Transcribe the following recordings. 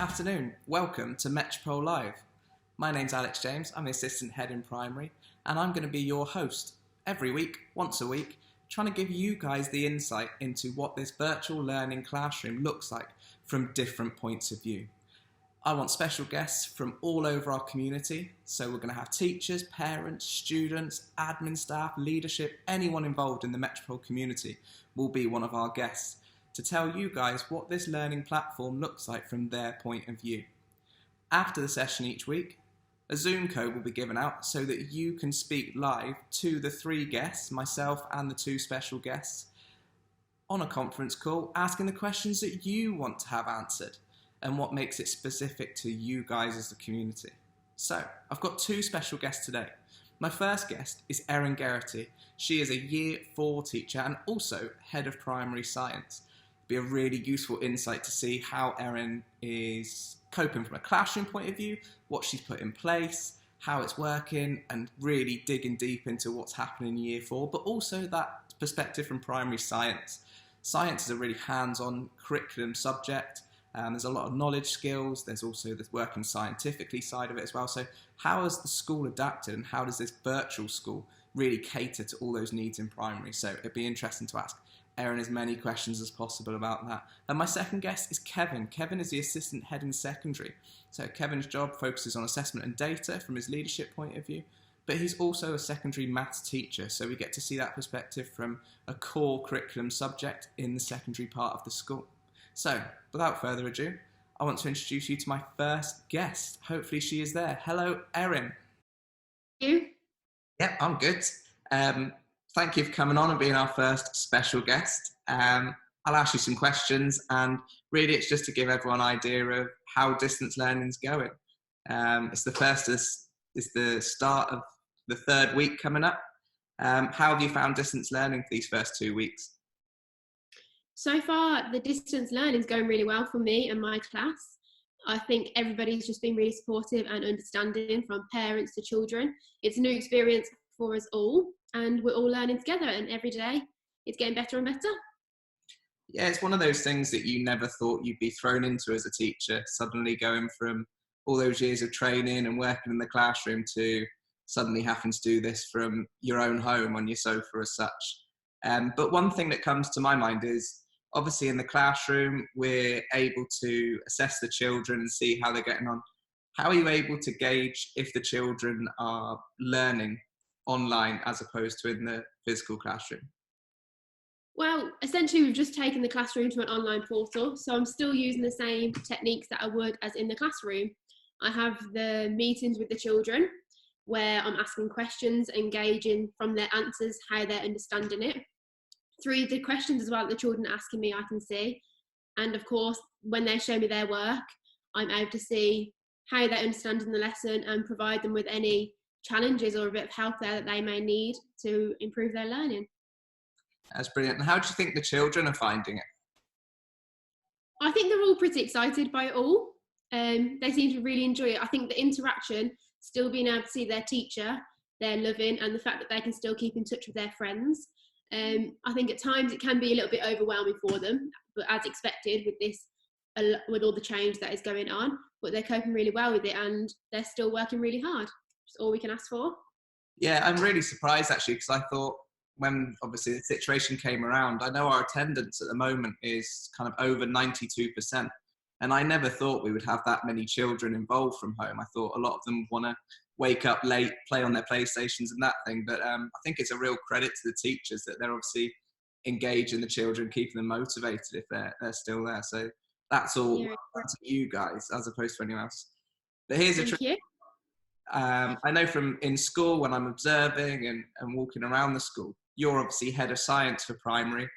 afternoon. Welcome to Metropole Live. My name's Alex James. I'm the Assistant Head in Primary, and I'm going to be your host every week, once a week, trying to give you guys the insight into what this virtual learning classroom looks like from different points of view. I want special guests from all over our community, so we're going to have teachers, parents, students, admin staff, leadership, anyone involved in the Metropole community will be one of our guests to tell you guys what this learning platform looks like from their point of view. After the session each week, a Zoom code will be given out so that you can speak live to the three guests, myself and the two special guests, on a conference call, asking the questions that you want to have answered and what makes it specific to you guys as the community. So, I've got two special guests today. My first guest is Erin Geraghty. She is a Year 4 teacher and also Head of Primary Science. Be a really useful insight to see how Erin is coping from a classroom point of view, what she's put in place, how it's working, and really digging deep into what's happening in Year 4, but also that perspective from primary science. Science is a really hands-on curriculum subject. There's a lot of knowledge skills. There's also the working scientifically side of it as well. So how has the school adapted, and how does this virtual school really cater to all those needs in primary? So it'd be interesting to ask Erin as many questions as possible about that. And my second guest is Kevin. Kevin is the Assistant Head in Secondary. So Kevin's job focuses on assessment and data from his leadership point of view, but he's also a secondary maths teacher. So we get to see that perspective from a core curriculum subject in the secondary part of the school. So without further ado, I want to introduce you to my first guest. Hopefully she is there. Hello, Erin. You? Yep, I'm good. Thank you for coming on and being our first special guest. I'll ask you some questions, and really it's just to give everyone an idea of how distance learning is going. It's the start of the third week coming up. How have you found distance learning for these first 2 weeks? So far, the distance learning is going really well for me and my class. I think everybody's just been really supportive and understanding, from parents to children. It's a new experience for us all, and we're all learning together, and every day it's getting better and better. Yeah, it's one of those things that you never thought you'd be thrown into as a teacher, suddenly going from all those years of training and working in the classroom to suddenly having to do this from your own home on your sofa as such. But one thing that comes to my mind is, obviously in the classroom, we're able to assess the children and see how they're getting on. How are you able to gauge if the children are learning online as opposed to in the physical classroom? Well, essentially we've just taken the classroom to an online portal, so I'm still using the same techniques that I would as in the classroom. I have the meetings with the children where I'm asking questions, engaging from their answers how they're understanding it. Through the questions as well that the children are asking me, I can see. And of course, when they show me their work, I'm able to see how they're understanding the lesson and provide them with any challenges or a bit of help there that they may need to improve their learning. That's brilliant. And how do you think the children are finding it? I think they're all pretty excited by it all. They seem to really enjoy it. I think the interaction, still being able to see their teacher, they're loving, and the fact that they can still keep in touch with their friends. I think at times it can be a little bit overwhelming for them, but as expected with all the change that is going on, but they're coping really well with it, and they're still working really hard. It's all we can ask for. Yeah, I'm really surprised actually, because I thought when obviously the situation came around, I know our attendance at the moment is kind of over 92%. And I never thought we would have that many children involved from home. I thought a lot of them want to wake up late, play on their PlayStations and that thing. But I think it's a real credit to the teachers that they're obviously engaging the children, keeping them motivated if they're still there. So that's all to you guys as opposed to anyone else. But here's a trick. I know from in school when I'm observing and walking around the school, you're obviously head of science for primary.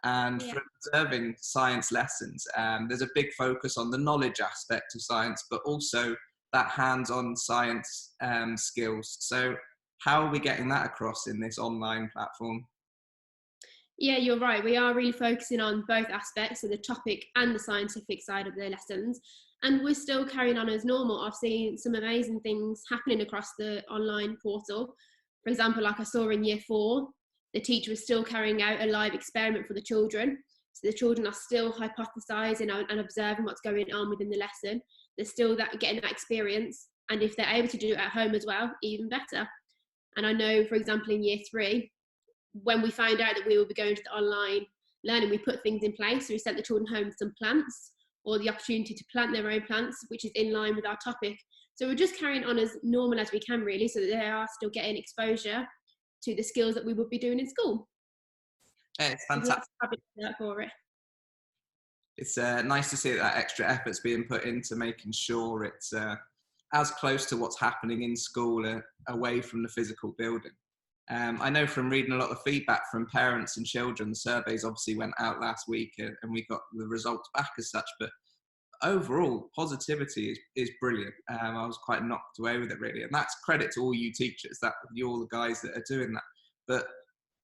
And for observing science lessons, there's a big focus on the knowledge aspect of science, but also that hands-on science skills. So how are we getting that across in this online platform? Yeah, you're right. We are really focusing on both aspects, so the topic and the scientific side of the lessons. And we're still carrying on as normal. I've seen some amazing things happening across the online portal. For example, like I saw in Year 4, the teacher was still carrying out a live experiment for the children. So the children are still hypothesising and observing what's going on within the lesson. they're still getting that experience. And if they're able to do it at home as well, even better. And I know, for example, in year 3, when we found out that we would be going to the online learning, we put things in place. So we sent the children home with some plants, or the opportunity to plant their own plants, which is in line with our topic. So we're just carrying on as normal as we can, really, so that they are still getting exposure to the skills that we would be doing in school. Yeah, it's fantastic. For it. It's nice to see that extra effort's being put into making sure it's as close to what's happening in school away from the physical building. I know from reading a lot of feedback from parents and children, the surveys obviously went out last week and we got the results back as such, but overall positivity is brilliant. I was quite knocked away with it, really, and that's credit to all you teachers, that you're all the guys that are doing that. But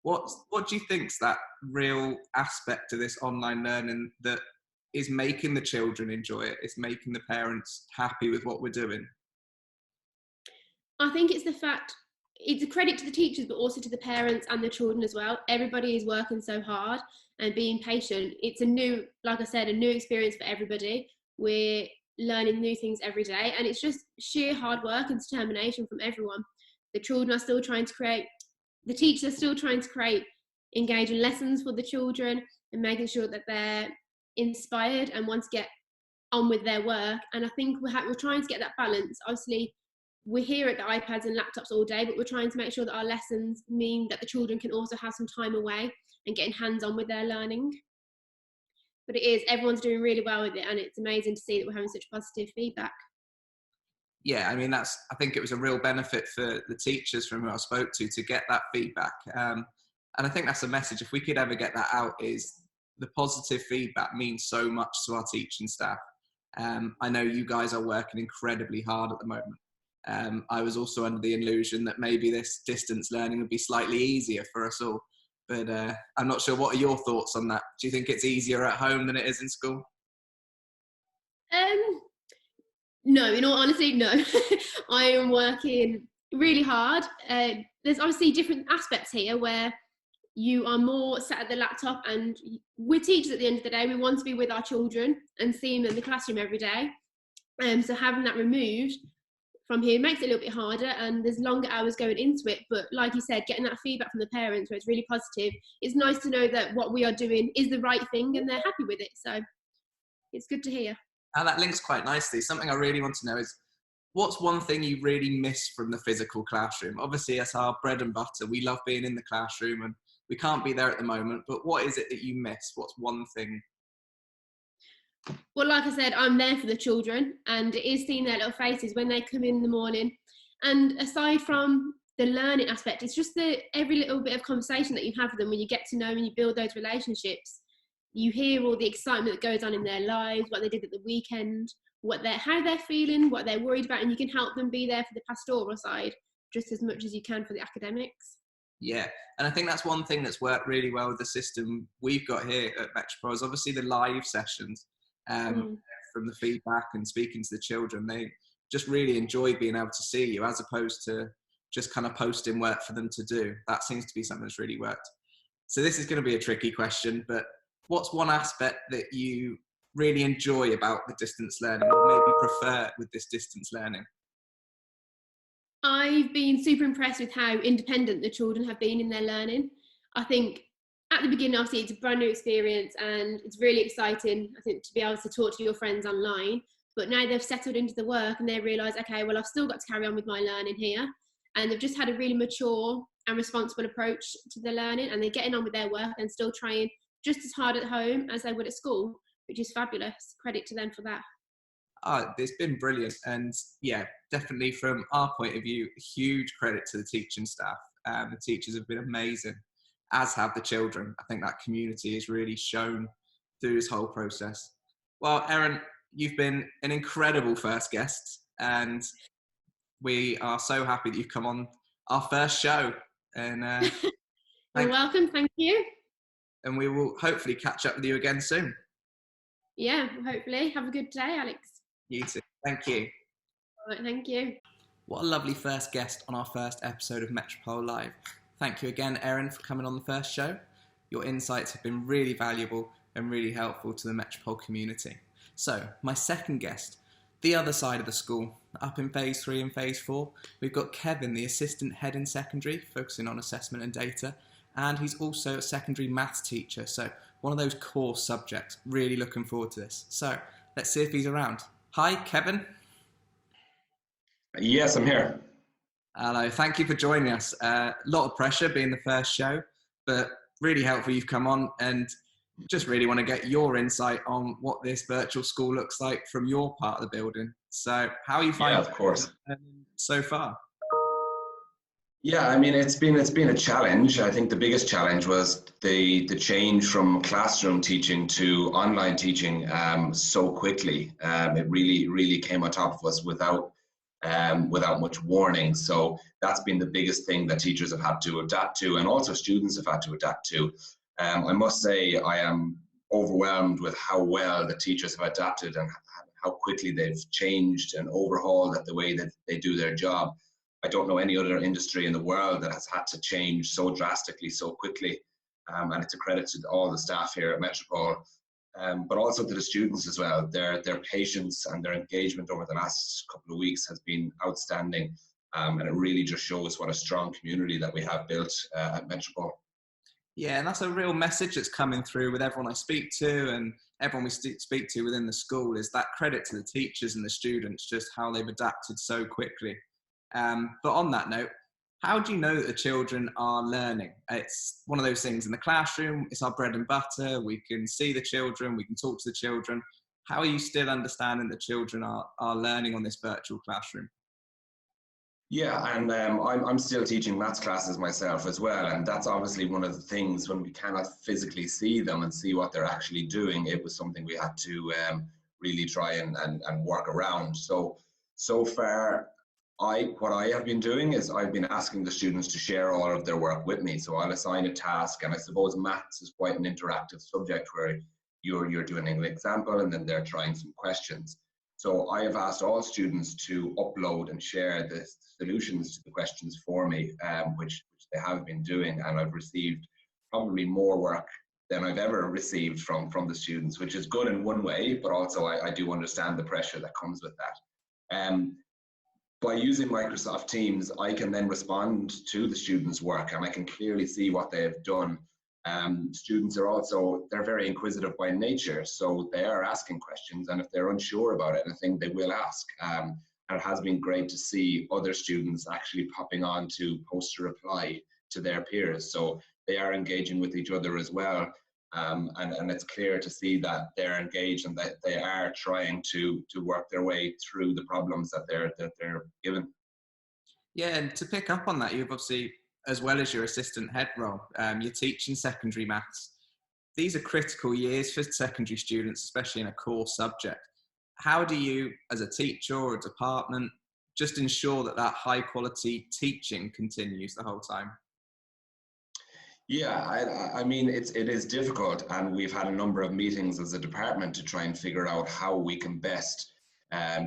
what do you think's that real aspect to this online learning that is making the children enjoy it, is making the parents happy with what we're doing? I think it's the fact, it's a credit to the teachers, but also to the parents and the children as well. Everybody is working so hard and being patient. It's a new, like I said, a new experience for everybody. We're learning new things every day, and it's just sheer hard work and determination from everyone. The children are still trying to create, the teachers are still trying to create engaging lessons for the children and making sure that they're inspired and want to get on with their work. And I think we're trying to get that balance. Obviously, we're here at the iPads and laptops all day, but we're trying to make sure that our lessons mean that the children can also have some time away and getting hands-on with their learning. But it is, everyone's doing really well with it, and it's amazing to see that we're having such positive feedback. Yeah, I mean, I think it was a real benefit for the teachers from who I spoke to get that feedback. And I think that's a message, if we could ever get that out, is the positive feedback means so much to our teaching staff. I know you guys are working incredibly hard at the moment. I was also under the illusion that maybe this distance learning would be slightly easier for us all. But I'm not sure. What are your thoughts on that? Do you think it's easier at home than it is in school? No, in all honesty, no. I am working really hard. There's obviously different aspects here where you are more sat at the laptop, and we're teachers at the end of the day. We want to be with our children and seeing them in the classroom every day. So having that removed from here makes it a little bit harder, and there's longer hours going into it. But like you said, getting that feedback from the parents where it's really positive, it's nice to know that what we are doing is the right thing and they're happy with it. So it's good to hear. Now that links quite nicely. Something I really want to know is, what's one thing you really miss from the physical classroom? Obviously, it's our bread and butter. We love being in the classroom and we can't be there at the moment, but what is it that you miss? What's one thing? Well, like I said, I'm there for the children, and it is seeing their little faces when they come in the morning. And aside from the learning aspect, it's just every little bit of conversation that you have with them when you get to know and you build those relationships. You hear all the excitement that goes on in their lives, what they did at the weekend, how they're feeling, what they're worried about, and you can help them be there for the pastoral side just as much as you can for the academics. Yeah, and I think that's one thing that's worked really well with the system we've got here at Metropole is obviously the live sessions. From the feedback and speaking to the children, they just really enjoy being able to see you as opposed to just kind of posting work for them to do. That seems to be something that's really worked. So this is going to be a tricky question, but what's one aspect that you really enjoy about the distance learning, or maybe prefer with this distance learning? I've been super impressed with how independent the children have been in their learning. I think at the beginning, obviously, it's a brand new experience and it's really exciting, I think, to be able to talk to your friends online. But now they've settled into the work and they realise, okay, well, I've still got to carry on with my learning here. And they've just had a really mature and responsible approach to the learning, and they're getting on with their work and still trying just as hard at home as they would at school, which is fabulous. Credit to them for that. It's been brilliant. And yeah, definitely from our point of view, huge credit to the teaching staff. The teachers have been amazing, as have the children. I think that community is really shown through this whole process. Well, Erin, you've been an incredible first guest, and we are so happy that you've come on our first show. And you're welcome. Thank you. And we will hopefully catch up with you again soon. Yeah, hopefully. Have a good day, Alex. You too. Thank you. All right, thank you. What a lovely first guest on our first episode of Metropole Live. Thank you again, Erin, for coming on the first show. Your insights have been really valuable and really helpful to the Metropole community. So, my second guest, The other side of the school, up in phase 3 and phase 4, we've got Kevin, the assistant head in secondary, focusing on assessment and data, and he's also a secondary maths teacher, so one of those core subjects. Really looking forward to this. So let's see if he's around. Hi, Kevin. Yes, I'm here. Hello, thank you for joining us. A lot of pressure being the first show, but really helpful you've come on, and just really want to get your insight on what this virtual school looks like from your part of the building. So how are you Yeah, finding of course. it so far? Yeah, I mean it's been a challenge. I think the biggest challenge was the change from classroom teaching to online teaching so quickly. It really came on top of us without much warning. So that's been the biggest thing that teachers have had to adapt to, and also students have had to adapt to. I must say I am overwhelmed with how well the teachers have adapted and how quickly they've changed and overhauled the way that they do their job. I don't know any other industry in the world that has had to change so drastically, so quickly. And it's a credit to all the staff here at Metropole, but also to the students as well. Their patience and their engagement over the last couple of weeks has been outstanding. And it really just shows what a strong community that we have built at Metropole. Yeah, and that's a real message that's coming through with everyone I speak to and everyone we speak to within the school, is that credit to the teachers and the students, just how they've adapted so quickly. But on that note, how do you know that the children are learning? It's one of those things in the classroom, it's our bread and butter, we can see the children, we can talk to the children. How are you still understanding that children are learning on this virtual classroom? Yeah, and I'm still teaching maths classes myself as well, and that's obviously one of the things when we cannot physically see them and see what they're actually doing. It was something we had to really try and work around. So far, what I have been doing is I've been asking the students to share all of their work with me. So I'll assign a task, and I suppose maths is quite an interactive subject where you're doing an example and then they're trying some questions. So I have asked all students to upload and share the solutions to the questions for me, which they have been doing, and I've received probably more work than I've ever received from the students, which is good in one way, but also I do understand the pressure that comes with that. By using Microsoft Teams, I can then respond to the students' work and I can clearly see what they have done. Students are also, they're very inquisitive by nature, so they are asking questions, and if they're unsure about anything, they will ask. And it has been great to see other students actually popping on to post a reply to their peers, so they are engaging with each other as well. And it's clear to see that they're engaged and that they are trying to work their way through the problems that they're given. Yeah, and to pick up on that, you've obviously, as well as your assistant head role, you're teaching secondary maths. These are critical years for secondary students, especially in a core subject. How do you, as a teacher or a department, just ensure that that high quality teaching continues the whole time? Yeah, I mean, it is difficult, and we've had a number of meetings as a department to try and figure out how we can best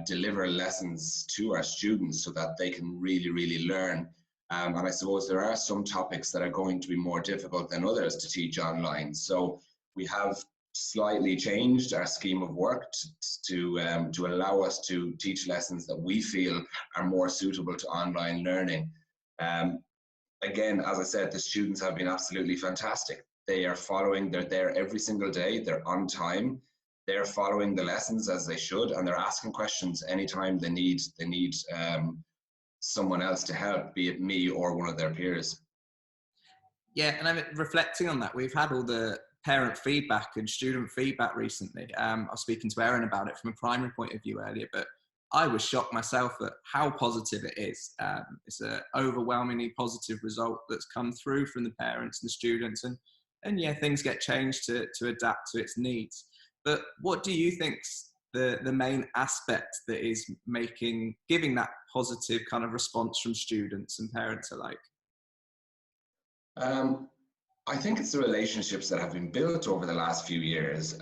deliver lessons to our students so that they can really learn. And I suppose there are some topics that are going to be more difficult than others to teach online. So we have slightly changed our scheme of work to allow us to teach lessons that we feel are more suitable to online learning. Again, as I said, the students have been absolutely fantastic. They are following, they're there every single day, they're on time, they're following the lessons as they should, and they're asking questions anytime they need someone else to help, be it me or one of their peers. Yeah, and I'm reflecting on that. We've had all the parent feedback and student feedback recently. I was speaking to Erin about it from a primary point of view earlier, but I was shocked myself at how positive it is. It's an overwhelmingly positive result that's come through from the parents and the students, and yeah, things get changed to adapt to its needs. But what do you think's the main aspect that is giving that positive kind of response from students and parents alike? I think it's the relationships that have been built over the last few years.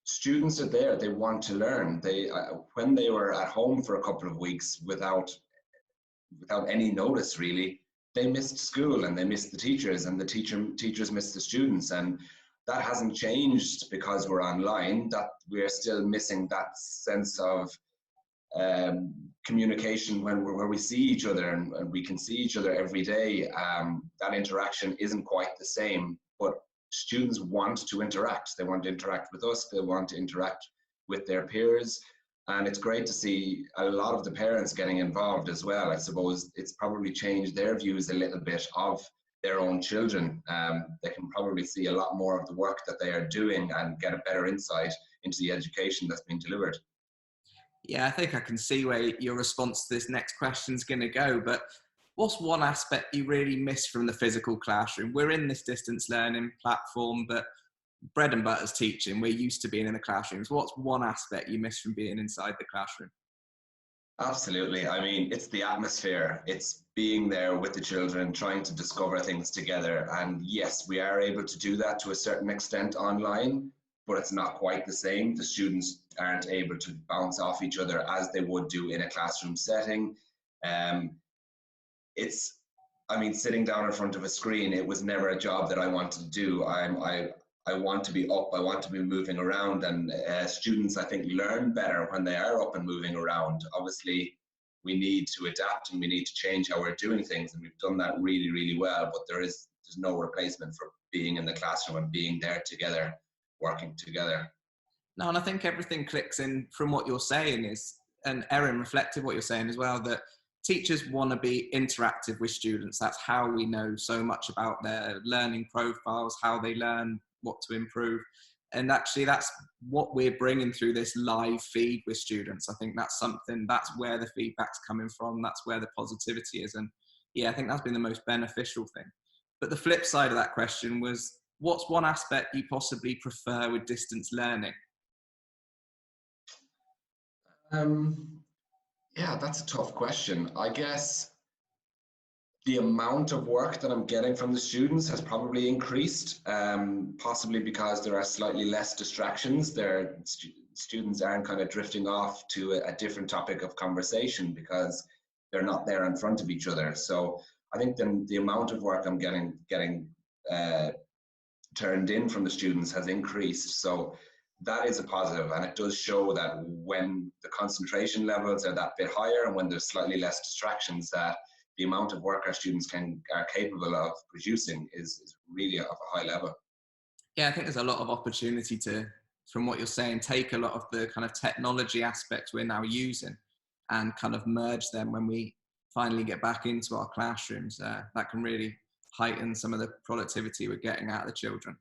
Students are there, they want to learn. When they were at home for a couple of weeks without any notice really, they missed school and they missed the teachers, and the teachers missed the students, and that hasn't changed because we're online. That we're still missing that sense of communication where we see each other and we can see each other every day. That interaction isn't quite the same, but students want to interact. They want to interact with us. They want to interact with their peers. And it's great to see a lot of the parents getting involved as well. I suppose it's probably changed their views a little bit of their own children. They can probably see a lot more of the work that they are doing and get a better insight into the education that's being delivered. Yeah, I think I can see where your response to this next question is going to go, but what's one aspect you really miss from the physical classroom? We're in this distance learning platform, but bread and butter is teaching. We're used to being in the classrooms. What's one aspect you miss from being inside the classroom? Absolutely. I mean, it's the atmosphere. It's being there with the children, trying to discover things together. And yes, we are able to do that to a certain extent online, but it's not quite the same. The students aren't able to bounce off each other as they would do in a classroom setting. I mean, sitting down in front of a screen, it was never a job that I wanted to do. I want to be up, I want to be moving around, and students, I think, learn better when they are up and moving around. Obviously, we need to adapt and we need to change how we're doing things, and we've done that really, really well, but there's no replacement for being in the classroom and being there together, working together. No, and I think everything clicks in from what you're saying and Erin reflected what you're saying as well, that teachers want to be interactive with students. That's how we know so much about their learning profiles, how they learn, what to improve. And actually that's what we're bringing through this live feed with students. I think that's where the feedback's coming from. That's where the positivity is. And yeah, I think that's been the most beneficial thing. But the flip side of that question was, what's one aspect you possibly prefer with distance learning? Yeah, that's a tough question. I guess the amount of work that I'm getting from the students has probably increased, possibly because there are slightly less distractions. Students aren't kind of drifting off to a different topic of conversation because they're not there in front of each other. So I think the amount of work I'm getting turned in from the students has increased. So that is a positive, and it does show that when the concentration levels are that bit higher and when there's slightly less distractions, that the amount of work our students are capable of producing is really of a high level. Yeah, I think there's a lot of opportunity to, from what you're saying, take a lot of the kind of technology aspects we're now using and kind of merge them when we finally get back into our classrooms. That can really heighten some of the productivity we're getting out of the children.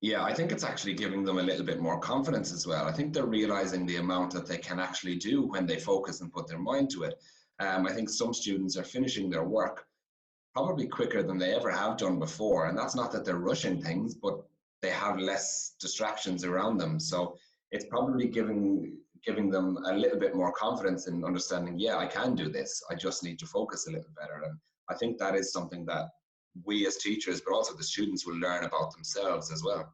Yeah, I think it's actually giving them a little bit more confidence as well. I think they're realizing the amount that they can actually do when they focus and put their mind to it. I think some students are finishing their work probably quicker than they ever have done before. And that's not that they're rushing things, but they have less distractions around them. So it's probably giving them a little bit more confidence in understanding, yeah, I can do this. I just need to focus a little better. And I think that is something that we as teachers, but also the students, will learn about themselves as well.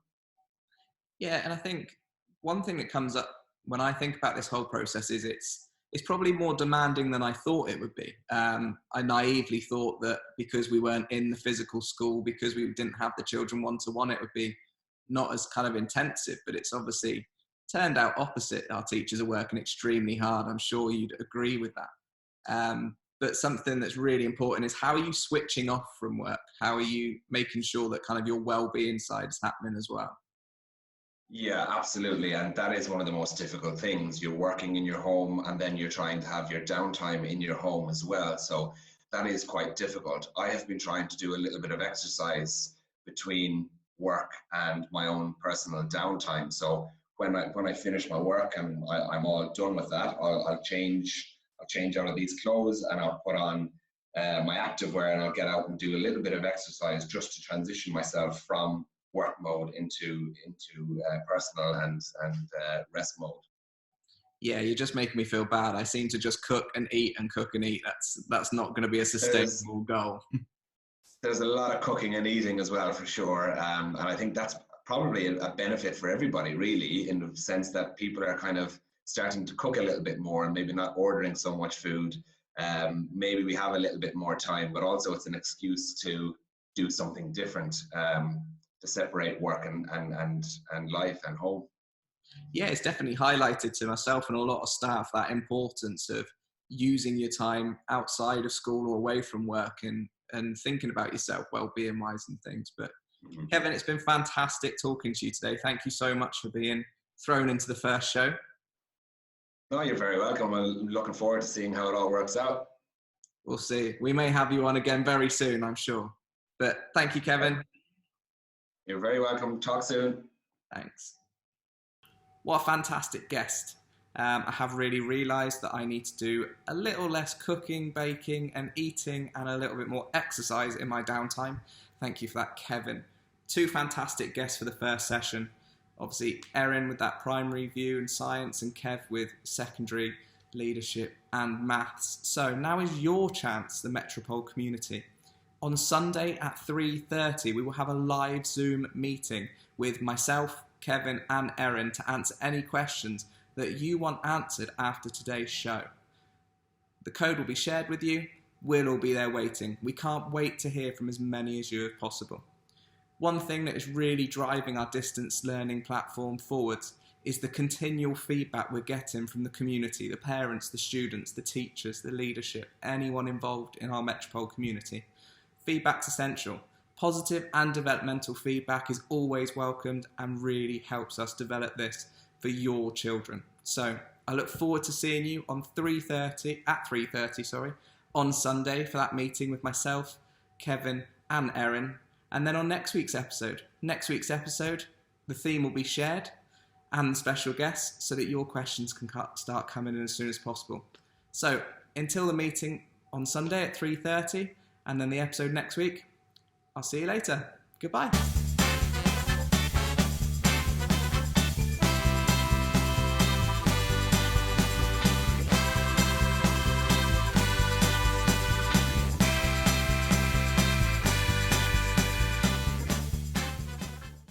Yeah, and I think one thing that comes up when I think about this whole process is it's probably more demanding than I thought it would be. I naively thought that because we weren't in the physical school, because we didn't have the children one-to-one, it would be not as kind of intensive, but it's obviously turned out opposite. Our teachers are working extremely hard. I'm sure you'd agree with that. But something that's really important is, how are you switching off from work? How are you making sure that kind of your well-being side is happening as well? Yeah, absolutely. And that is one of the most difficult things. You're working in your home and then you're trying to have your downtime in your home as well. So that is quite difficult. I have been trying to do a little bit of exercise between work and my own personal downtime. So when I finish my work and I'm all done with that, I'll change out of these clothes and I'll put on my activewear and I'll get out and do a little bit of exercise just to transition myself from work mode into personal and rest mode. Yeah, you're just making me feel bad. I seem to just cook and eat and cook and eat. That's not going to be a sustainable goal. There's a lot of cooking and eating as well, for sure. And I think that's probably a benefit for everybody, really, in the sense that people are kind of starting to cook a little bit more and maybe not ordering so much food. Maybe we have a little bit more time, but also it's an excuse to do something different, to separate work and life and home. Yeah, it's definitely highlighted to myself and a lot of staff that importance of using your time outside of school or away from work and thinking about yourself well-being wise and things. But Mhm. Kevin, it's been fantastic talking to you today. Thank you so much for being thrown into the first show. No, you're very welcome. I'm looking forward to seeing how it all works out. We'll see. We may have you on again very soon, I'm sure. But thank you, Kevin. You're very welcome. Talk soon. Thanks. What a fantastic guest. I have really realised that I need to do a little less cooking, baking and eating and a little bit more exercise in my downtime. Thank you for that, Kevin. Two fantastic guests for the first session. Obviously, Erin with that primary view and science and Kev with secondary leadership and maths. So now is your chance, the Metropole community. On Sunday at 3:30, we will have a live Zoom meeting with myself, Kevin and Erin to answer any questions that you want answered after today's show. The code will be shared with you. We'll all be there waiting. We can't wait to hear from as many as you as possible. One thing that is really driving our distance learning platform forwards is the continual feedback we're getting from the community, the parents, the students, the teachers, the leadership, anyone involved in our Metropole community. Feedback's essential. Positive and developmental feedback is always welcomed and really helps us develop this for your children. So I look forward to seeing you on 3:30 on Sunday for that meeting with myself, Kevin and Erin. And then on next week's episode, the theme will be shared and special guests so that your questions can start coming in as soon as possible. So until the meeting on Sunday at 3:30 and then the episode next week, I'll see you later. Goodbye.